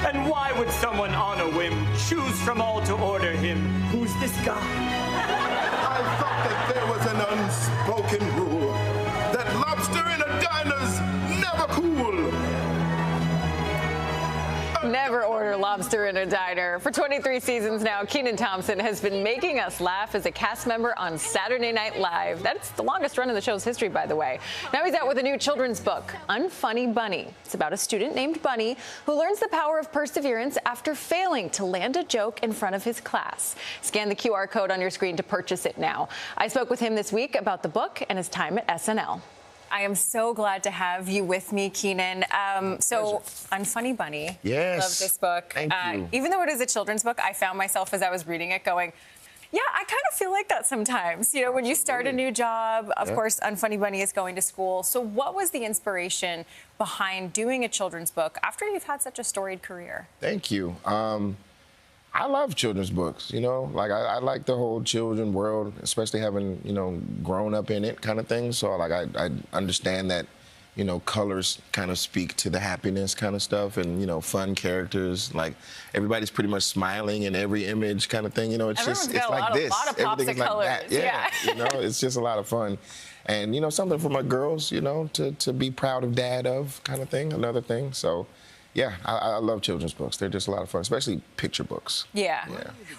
And why would someone on a whim choose from all to order him? Who's this guy? I thought that there was an unspoken rule that lobster in a diner's never cool. Never order lobster in a diner. For 23 seasons now, Kenan Thompson has been making us laugh as a cast member on Saturday Night Live. That's the longest run in the show's history, by the way. Now he's out with a new children's book, Unfunny Bunny. It's about a student named Bunny who learns the power of perseverance after failing to land a joke in front of his class. Scan the QR code on your screen to purchase it now. I spoke with him this week about the book and his time at SNL. I am so glad to have you with me, Kenan. So, Unfunny Bunny. Yes. Love this book. Thank you. Even though it is a children's book, I found myself as I was reading it going, yeah, I kind of feel like that sometimes. You know, when you start a new job, of course, Unfunny Bunny is going to school. So what was the inspiration behind doing a children's book after you've had such a storied career? Thank you. I love children's books, you know, like I like the whole children world, especially having, you know, grown up in it kind of thing. So like I understand that, you know, colors kind of speak to the happiness kind of stuff and, you know, fun characters, like everybody's pretty much smiling in every image kind of thing. You know, it's Everyone's just, it's got like a this. lot of pops Everything's of like colors. that. Yeah. You know, it's just a lot of fun. And, you know, something for my girls, you know, to be proud of dad of kind of thing, another thing. So. Yeah, I love children's books. They're just a lot of fun, especially picture books. Yeah.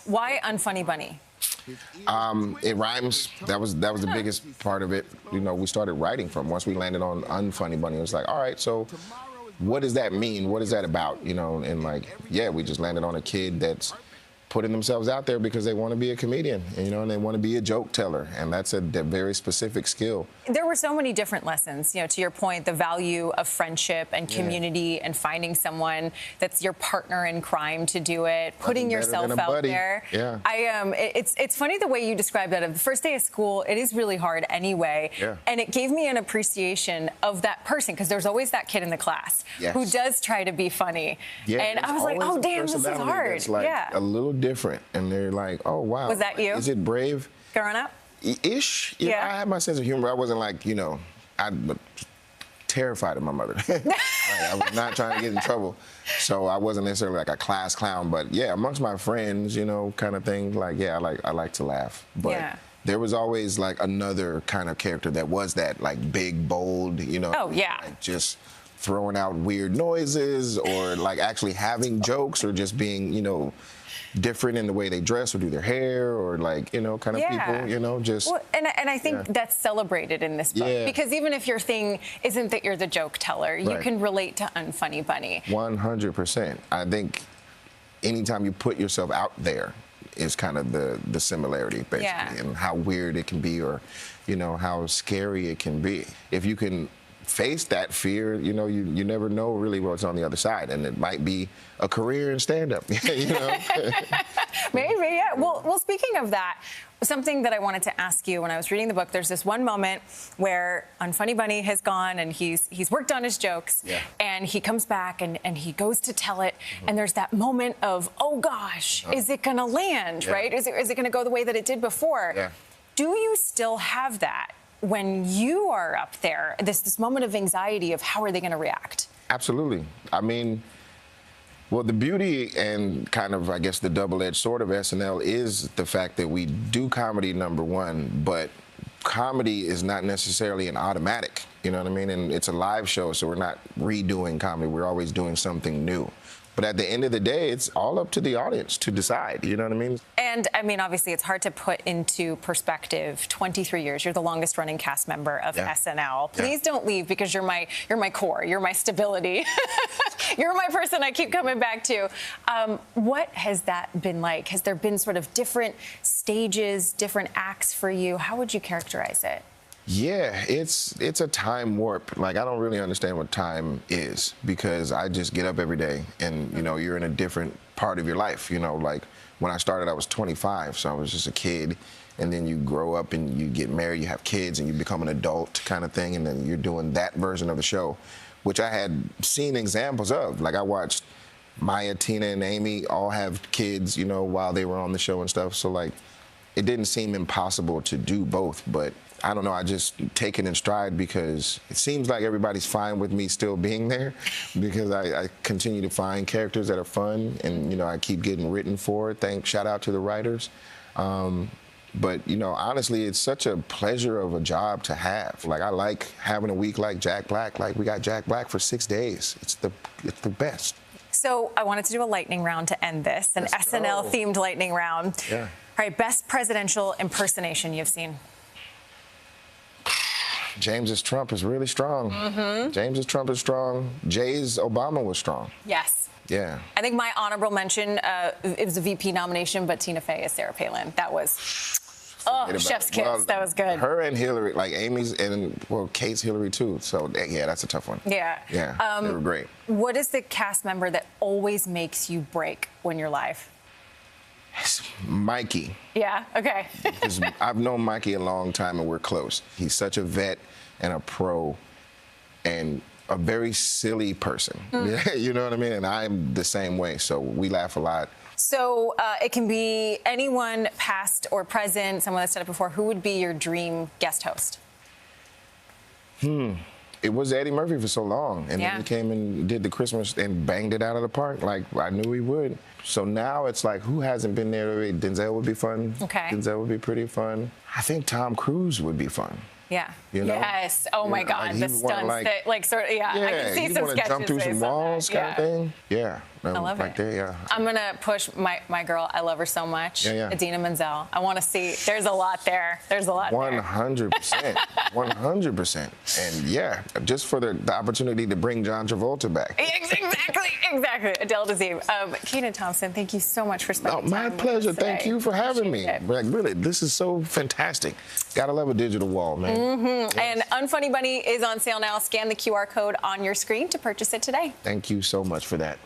Why Unfunny Bunny? It rhymes. That was the biggest part of it. You know, we started writing from. Once we landed on Unfunny Bunny, it was like, all right, so what does that mean? What is that about? You know, and like, yeah, we just landed on a kid that's putting themselves out there because they want to be a comedian, you know, and they want to be a joke teller, and that's a very specific skill. There were so many different lessons, you know, to your point, the value of friendship and community and finding someone that's your partner in crime to do it, putting yourself out there. Yeah. It's funny the way you described that. The first day of school, it is really hard anyway, and it gave me an appreciation of that person because there's always that kid in the class who does try to be funny, and I was like, oh damn, this is hard. That's like a little different, and they're like, oh wow. Was that you? Is it brave? Growing up? Ish. You know, I had my sense of humor. I wasn't like, you know, I'm terrified of my mother. Like, I was not trying to get in trouble, so I wasn't necessarily like a class clown. But yeah, amongst my friends, you know, kind of thing. Like, yeah, I like to laugh, but. There was always like another kind of character that was that like big, bold, you know. Oh yeah. Like, just throwing out weird noises, or like actually having jokes, or just being, you know, different in the way they dress or do their hair, or like, you know, kind of people, you know, just. Well, and I think that's celebrated in this book because even if your thing isn't that you're the joke teller, you can relate to Unfunny Bunny. 100%. I think anytime you put yourself out there is kind of the similarity, basically, and how weird it can be, or, you know, how scary it can be. If you can face that fear, you know, you never know really what's on the other side, and it might be a career in stand-up, you know? Maybe, yeah. Well, speaking of that, something that I wanted to ask you when I was reading the book, there's this one moment where Unfunny Bunny has gone and he's worked on his jokes, and he comes back and he goes to tell it, and there's that moment of, oh gosh, is it gonna land, right? Is it gonna go the way that it did before? Do you still have that when you are up there, this moment of anxiety of how are they going to react? Absolutely. I mean, well, the beauty and kind of, I guess, the double-edged sword of SNL is the fact that we do comedy, number one, but comedy is not necessarily an automatic, you know what I mean? And it's a live show, so we're not redoing comedy. We're always doing something new. But at the end of the day, it's all up to the audience to decide, you know what I mean? And, I mean, obviously, it's hard to put into perspective 23 years. You're the longest-running cast member of SNL. Please don't leave, because you're my core. You're my stability. You're my person I keep coming back to. What has that been like? Has there been sort of different stages, different acts for you? How would you characterize it? Yeah, it's a time warp. Like, I don't really understand what time is, because I just get up every day and, you know, you're in a different part of your life. You know, like when I started, I was 25, so I was just a kid. And then you grow up and you get married, you have kids, and you become an adult kind of thing. And then you're doing that version of the show, which I had seen examples of. Like, I watched Maya, Tina, and Amy all have kids, you know, while they were on the show and stuff. So, like, it didn't seem impossible to do both, but I don't know, I just take it in stride because it seems like everybody's fine with me still being there because I continue to find characters that are fun and, you know, I keep getting written for it. Shout out to the writers. But, you know, honestly, it's such a pleasure of a job to have. Like, I like having a week like Jack Black. Like, we got Jack Black for 6 days. It's the best. So I wanted to do a lightning round to end this, an SNL-themed lightning round. Yeah. All right, best presidential impersonation you've seen? James's Trump is really strong. James's Trump is strong. Jay's Obama was strong. Yes. Yeah. I think my honorable mention, it was a VP nomination, but Tina Fey as Sarah Palin. That was, chef's kiss. Well, that was good. Her and Hillary, like Amy's and, well, Kate's Hillary too. So, yeah, that's a tough one. Yeah. Yeah, they were great. What is the cast member that always makes you break when you're live? It's Mikey. Yeah, okay. Because I've known Mikey a long time and we're close. He's such a vet and a pro and a very silly person. You know what I mean? And I'm the same way, so we laugh a lot. So it can be anyone, past or present, someone that's done it before. Who would be your dream guest host? It was Eddie Murphy for so long, and then he came and did the Christmas and banged it out of the park like I knew he would. So now it's like, who hasn't been there already? Denzel would be fun. Okay. Denzel would be pretty fun. I think Tom Cruise would be fun. Yeah. You know? Yes. Oh my God. Like the stunts that, like, sort of. Yeah. I can see some sketches. Jump through some walls, kind of thing. Yeah. I love right it. There, yeah. I'm gonna push my girl. I love her so much. Yeah. Idina Menzel. I want to see. There's a lot there. There's a lot. 100%. 100%. And yeah, just for the opportunity to bring John Travolta back. Exactly. Adele Dazeem. Kenan Thompson, thank you so much for spending time my with pleasure. us today. Thank you for having me. Appreciate it. Like, really, this is so fantastic. Gotta love a digital wall, man. Yes. And Unfunny Bunny is on sale now. Scan the QR code on your screen to purchase it today. Thank you so much for that.